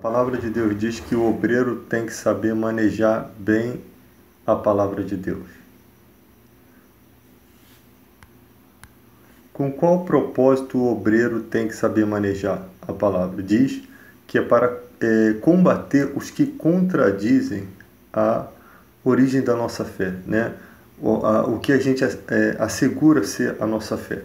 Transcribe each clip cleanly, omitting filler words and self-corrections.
palavra de Deus diz que o obreiro tem que saber manejar bem a palavra de Deus. Com qual propósito o obreiro tem que saber manejar a palavra? Diz que é para combater os que contradizem a origem da nossa fé, né? O que a gente assegura ser a nossa fé.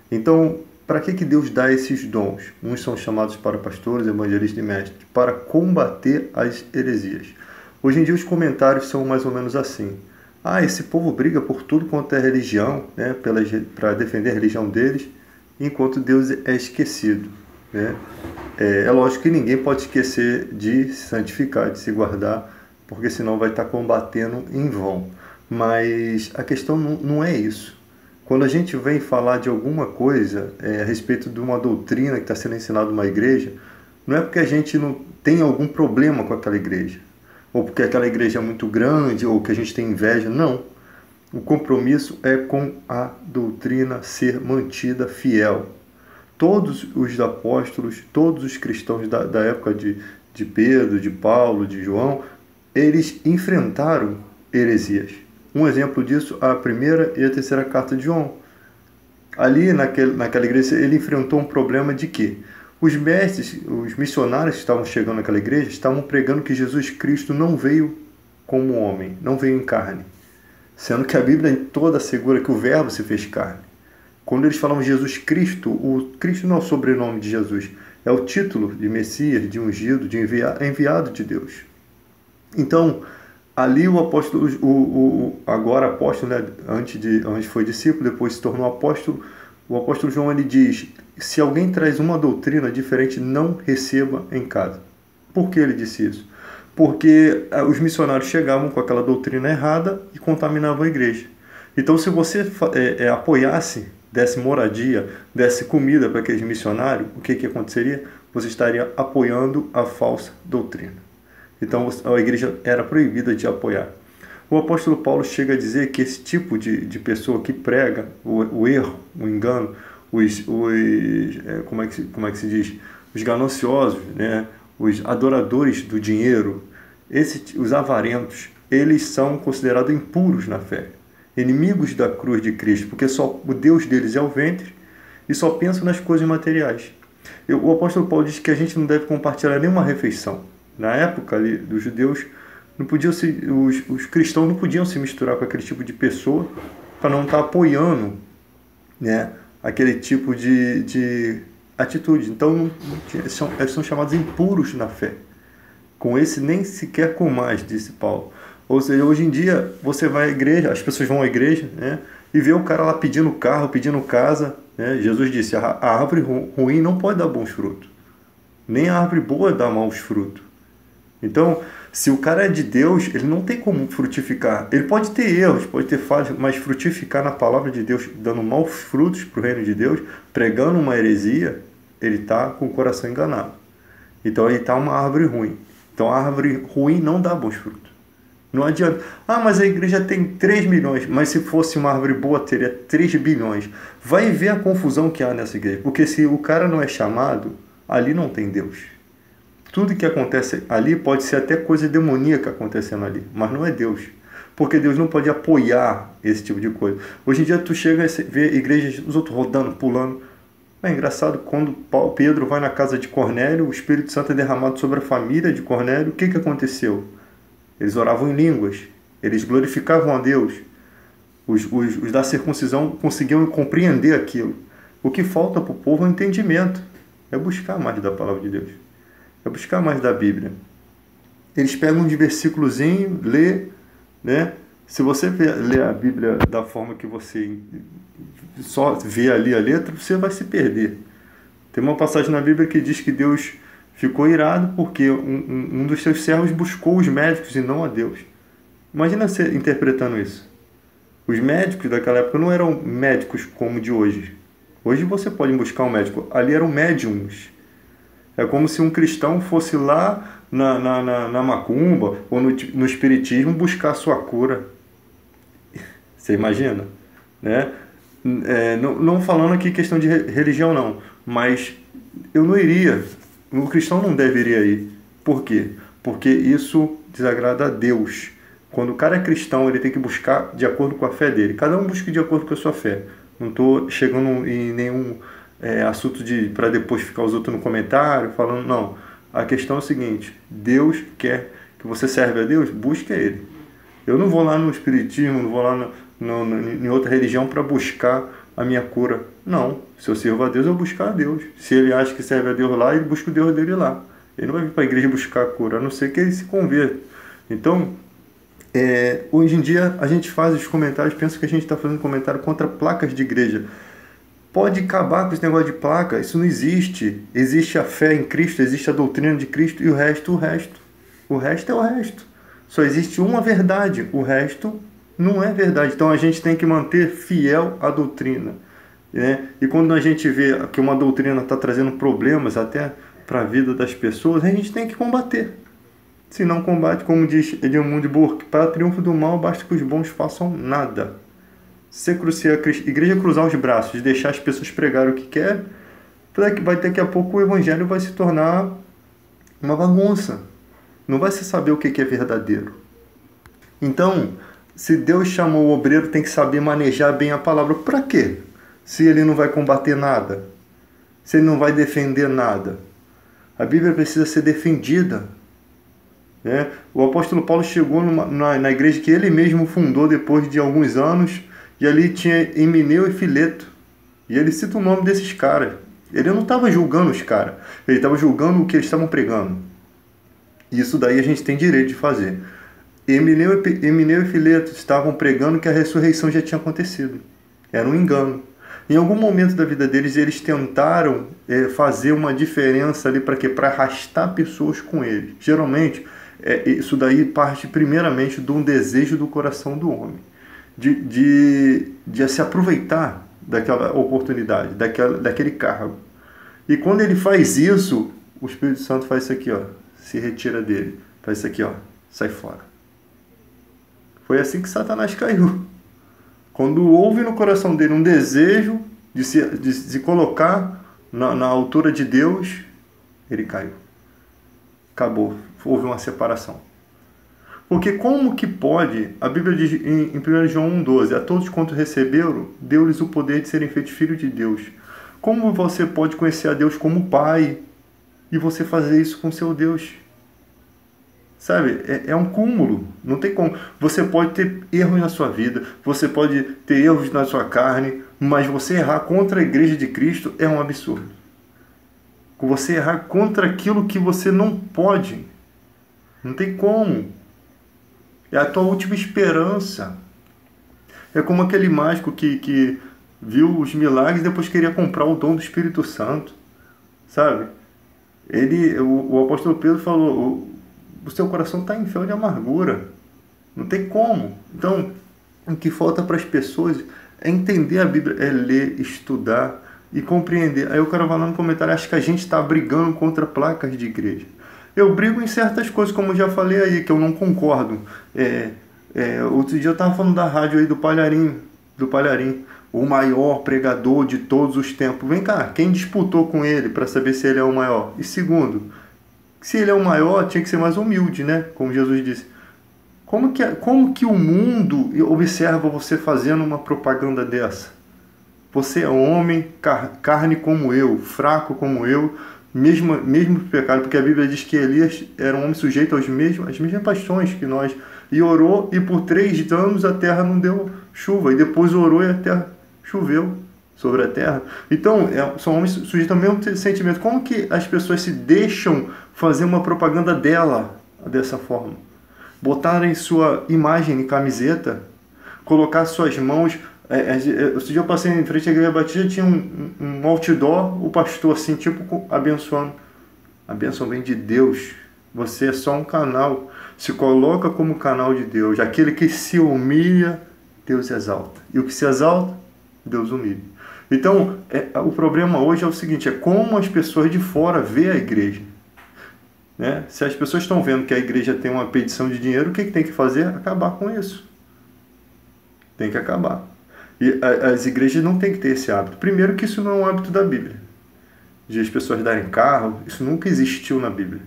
Então, para que Deus dá esses dons? Uns são chamados para pastores, evangelistas e mestres, para combater as heresias. Hoje em dia os comentários são mais ou menos assim. Esse povo briga por tudo quanto é religião, né, para defender a religião deles, enquanto Deus é esquecido, né? É lógico que ninguém pode esquecer de se santificar, de se guardar, porque senão vai estar combatendo em vão. Mas a questão não é isso. Quando a gente vem falar de alguma coisa a respeito de uma doutrina que está sendo ensinada numa igreja, não é porque a gente não tem algum problema com aquela igreja, ou porque aquela igreja é muito grande, ou que a gente tem inveja. Não. O compromisso é com a doutrina ser mantida fiel. Todos os apóstolos, todos os cristãos da época de Pedro, de Paulo, de João, eles enfrentaram heresias. Um exemplo disso, a primeira e a terceira carta de João. Ali, naquela igreja, ele enfrentou um problema de que os mestres, os missionários que estavam chegando naquela igreja, estavam pregando que Jesus Cristo não veio como homem, não veio em carne. Sendo que a Bíblia toda assegura que o Verbo se fez carne. Quando eles falam Jesus Cristo, o Cristo não é o sobrenome de Jesus, é o título de Messias, de ungido, de enviado de Deus. Então, ali o apóstolo, agora apóstolo, né, antes foi discípulo, depois se tornou apóstolo, o apóstolo João ele diz: se alguém traz uma doutrina diferente, não receba em casa. Por que ele disse isso? Porque os missionários chegavam com aquela doutrina errada e contaminavam a igreja. Então, se você apoiasse, desse moradia, desse comida para aqueles missionários, o que aconteceria? Você estaria apoiando a falsa doutrina. Então, a igreja era proibida de apoiar. O apóstolo Paulo chega a dizer que esse tipo de pessoa que prega o erro, o engano, como é que se diz? Os gananciosos, né? Os adoradores do dinheiro, os avarentos, eles são considerados impuros na fé, inimigos da cruz de Cristo, porque só o Deus deles é o ventre e só pensam nas coisas materiais. O apóstolo Paulo diz que a gente não deve compartilhar nenhuma refeição. Na época ali, dos judeus, os cristãos não podiam se misturar com aquele tipo de pessoa para não estar apoiando, né, aquele tipo de atitude. Então, eles são chamados impuros na fé. Com esse nem sequer com mais, disse Paulo. Ou seja, hoje em dia, você vai à igreja, as pessoas vão à igreja, né, e vê o cara lá pedindo carro, pedindo casa. Né? Jesus disse, a árvore ruim não pode dar bons frutos. Nem a árvore boa dá maus frutos. Então, se o cara é de Deus, ele não tem como frutificar. Ele pode ter erros, pode ter falhas, mas frutificar na palavra de Deus, dando maus frutos para o reino de Deus, pregando uma heresia, ele está com o coração enganado. Então, ele está uma árvore ruim. Então, a árvore ruim não dá bons frutos. Não adianta. Mas a igreja tem 3 milhões, mas se fosse uma árvore boa, teria 3 bilhões. Vai ver a confusão que há nessa igreja. Porque se o cara não é chamado, ali não tem Deus. Tudo que acontece ali pode ser até coisa demoníaca acontecendo ali, mas não é Deus. Porque Deus não pode apoiar esse tipo de coisa. Hoje em dia tu chega a ver igrejas, os outros rodando, pulando. É engraçado, quando Pedro vai na casa de Cornélio, o Espírito Santo é derramado sobre a família de Cornélio. O que aconteceu? Eles oravam em línguas, eles glorificavam a Deus. Os da circuncisão conseguiam compreender aquilo. O que falta para o povo é o entendimento. É buscar mais da palavra de Deus. É buscar mais da Bíblia. Eles pegam um versículozinho, lê, né? Se você ler a Bíblia da forma que você só vê ali a letra, você vai se perder. Tem uma passagem na Bíblia que diz que Deus ficou irado porque um dos seus servos buscou os médicos e não a Deus. Imagina você interpretando isso. Os médicos daquela época não eram médicos como de hoje. Hoje você pode buscar um médico. Ali eram médiums. É como se um cristão fosse lá na macumba ou no espiritismo buscar a sua cura. Você imagina? Né? Não falando aqui questão de religião não, mas eu não iria. O cristão não deveria ir. Por quê? Porque isso desagrada a Deus. Quando o cara é cristão, ele tem que buscar de acordo com a fé dele. Cada um busca de acordo com a sua fé. Não estou chegando em nenhum assunto para depois ficar os outros no comentário falando, não. A questão é o seguinte, Deus quer que você serve a Deus, busque a Ele. Eu não vou lá no espiritismo, não vou lá em outra religião para buscar a minha cura. Não, se eu sirvo a Deus, eu vou buscar a Deus. Se ele acha que serve a Deus lá, ele busca o Deus dele lá. Ele não vai vir para a igreja buscar a cura, a não ser que ele se converta. Então, hoje em dia, a gente faz os comentários, pensa que a gente está fazendo comentário contra placas de igreja. Pode acabar com esse negócio de placa, isso não existe. Existe a fé em Cristo, existe a doutrina de Cristo e o resto. O resto é o resto. Só existe uma verdade, o resto não é verdade. Então a gente tem que manter fiel à doutrina, né? E quando a gente vê que uma doutrina está trazendo problemas até para a vida das pessoas, a gente tem que combater. Se não combate, como diz Edmund Burke, para triunfo do mal basta que os bons façam nada. Se a igreja cruzar os braços e deixar as pessoas pregarem o que quer, daqui a pouco o evangelho vai se tornar uma bagunça. Não vai se saber o que é verdadeiro. Então, se Deus chamou o obreiro, tem que saber manejar bem a palavra. Para quê? Se ele não vai combater nada. Se ele não vai defender nada. A Bíblia precisa ser defendida. Né? O apóstolo Paulo chegou na igreja que ele mesmo fundou depois de alguns anos, e ali tinha Himeneu e Fileto. E ele cita o nome desses caras. Ele não estava julgando os caras. Ele estava julgando o que eles estavam pregando. Isso daí a gente tem direito de fazer. Himeneu e Fileto estavam pregando que a ressurreição já tinha acontecido. Era um engano. Em algum momento da vida deles, eles tentaram fazer uma diferença ali para quê? Para arrastar pessoas com eles. Geralmente, isso daí parte primeiramente de um desejo do coração do homem. De se aproveitar daquela oportunidade, daquele cargo. E quando ele faz isso, o Espírito Santo faz isso aqui, ó. Se retira dele. Faz isso aqui, ó. Sai fora. Foi assim que Satanás caiu. Quando houve no coração dele um desejo de se colocar na altura de Deus, ele caiu. Acabou. Houve uma separação. Porque como que pode, a Bíblia diz em 1 João 1,12, a todos quanto receberam, deu-lhes o poder de serem feitos filhos de Deus. Como você pode conhecer a Deus como Pai e você fazer isso com seu Deus? Sabe, é um cúmulo, não tem como. Você pode ter erros na sua vida, você pode ter erros na sua carne, mas você errar contra a igreja de Cristo é um absurdo. Você errar contra aquilo que você não pode, não tem como. É a tua última esperança. É como aquele mágico que viu os milagres e depois queria comprar o dom do Espírito Santo, sabe? O apóstolo Pedro falou, o seu coração está em fel de amargura. Não tem como. Então, o que falta para as pessoas é entender a Bíblia, é ler, estudar e compreender. Aí o cara vai lá no comentário, acho que a gente está brigando contra placas de igreja. Eu brigo em certas coisas, como eu já falei aí, que eu não concordo. Outro dia eu estava falando da rádio aí do Palharim, o maior pregador de todos os tempos. Vem cá, quem disputou com ele para saber se ele é o maior? E segundo, se ele é o maior, tinha que ser mais humilde, né? Como Jesus disse. Como que o mundo observa você fazendo uma propaganda dessa? Você é homem, carne como eu, fraco como eu, mesmo pecado, porque a Bíblia diz que Elias era um homem sujeito às mesmas paixões que nós, e orou, e por 3 anos a terra não deu chuva, e depois orou e a terra choveu sobre a terra. Então, são homens sujeitos ao mesmo sentimento. Como que as pessoas se deixam fazer uma propaganda dela dessa forma? Botarem sua imagem em camiseta, colocar suas mãos... Esse dia eu passei em frente à Igreja Batista, tinha um outdoor, o pastor assim, tipo, abençoando. A bênção vem de Deus. Você é só um canal. Se coloca como canal de Deus. Aquele que se humilha, Deus exalta. E o que se exalta, Deus humilha. Então, o problema hoje é o seguinte, é como as pessoas de fora veem a igreja. Né? Se as pessoas estão vendo que a igreja tem uma pedição de dinheiro, o que tem que fazer? Acabar com isso. Tem que acabar. E as igrejas não têm que ter esse hábito. Primeiro que isso não é um hábito da Bíblia. De as pessoas darem carro, isso nunca existiu na Bíblia.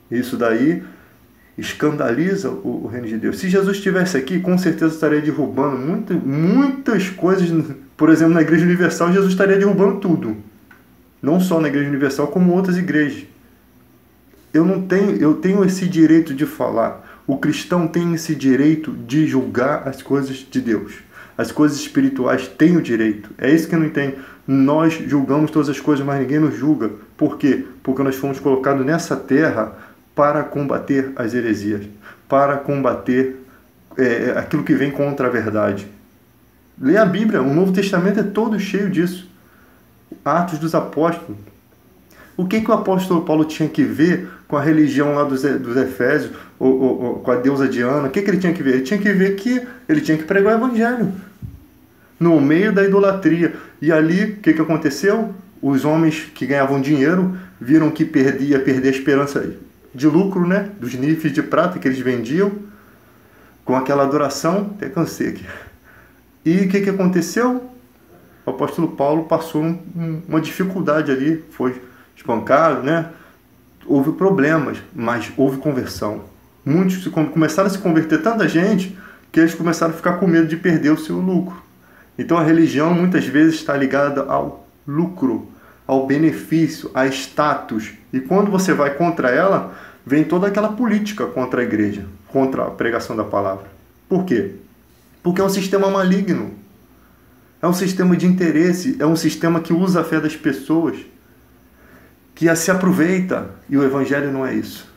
Isso daí escandaliza o reino de Deus. Se Jesus estivesse aqui, com certeza estaria derrubando muitas coisas. Por exemplo, na Igreja Universal, Jesus estaria derrubando tudo. Não só na Igreja Universal, como outras igrejas. Eu tenho esse direito de falar. O cristão tem esse direito de julgar as coisas de Deus. As coisas espirituais têm o direito. É isso que eu não entendo. Nós julgamos todas as coisas, mas ninguém nos julga. Por quê? Porque nós fomos colocados nessa terra para combater as heresias, para combater aquilo que vem contra a verdade. Lê a Bíblia, o Novo Testamento é todo cheio disso. Atos dos Apóstolos. O que o apóstolo Paulo tinha que ver com a religião lá dos Efésios, ou com a deusa Diana? O que ele tinha que ver? Ele tinha que ver que ele tinha que pregar o Evangelho no meio da idolatria. E ali, o que aconteceu? Os homens que ganhavam dinheiro viram que ia perder a esperança de lucro, né? Dos nifes de prata que eles vendiam com aquela adoração. Até cansei aqui. E o que aconteceu? O apóstolo Paulo passou uma dificuldade ali, foi espancado, né? Houve problemas, mas houve conversão. Muitos começaram a se converter, tanta gente, que eles começaram a ficar com medo de perder o seu lucro. Então a religião muitas vezes está ligada ao lucro, ao benefício, a status. E quando você vai contra ela, vem toda aquela política contra a igreja, contra a pregação da palavra. Por quê? Porque é um sistema maligno. É um sistema de interesse, é um sistema que usa a fé das pessoas, que se aproveita, e o Evangelho não é isso.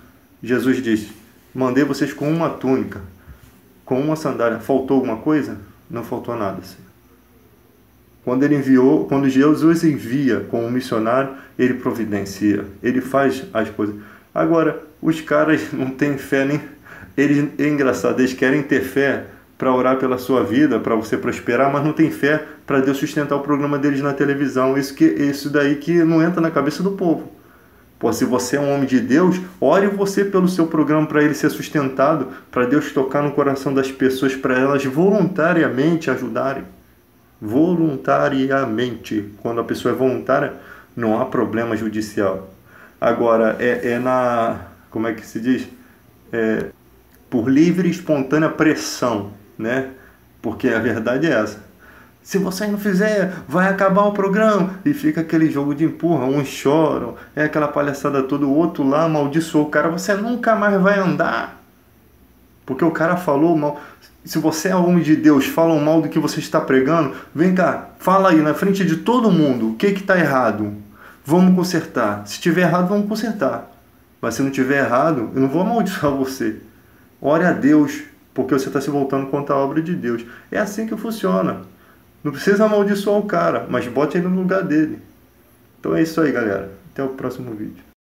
Jesus diz, mandei vocês com uma túnica, com uma sandália. Faltou alguma coisa? Não faltou nada, Senhor. Quando Jesus envia como missionário, ele providencia, ele faz as coisas. Agora, os caras não têm fé nem... é engraçado, eles querem ter fé para orar pela sua vida, para você prosperar, mas não tem fé para Deus sustentar o programa deles na televisão. Isso daí que não entra na cabeça do povo. Pô, se você é um homem de Deus, ore você pelo seu programa para ele ser sustentado, para Deus tocar no coração das pessoas, para elas voluntariamente ajudarem. Voluntariamente. Quando a pessoa é voluntária, não há problema judicial. Agora, como é que se diz? Por livre e espontânea pressão, né? Porque a verdade é essa. Se você não fizer, vai acabar o programa. E fica aquele jogo de empurra, uns choram, é aquela palhaçada toda, o outro lá amaldiçoou o cara, você nunca mais vai andar. Porque o cara falou mal. Se você é homem de Deus, falam mal do que você está pregando, vem cá, fala aí na frente de todo mundo o que está errado. Vamos consertar. Se tiver errado, vamos consertar. Mas se não tiver errado, eu não vou amaldiçoar você. Ore a Deus, porque você está se voltando contra a obra de Deus. É assim que funciona. Não precisa amaldiçoar o cara, mas bote ele no lugar dele. Então é isso aí, galera. Até o próximo vídeo.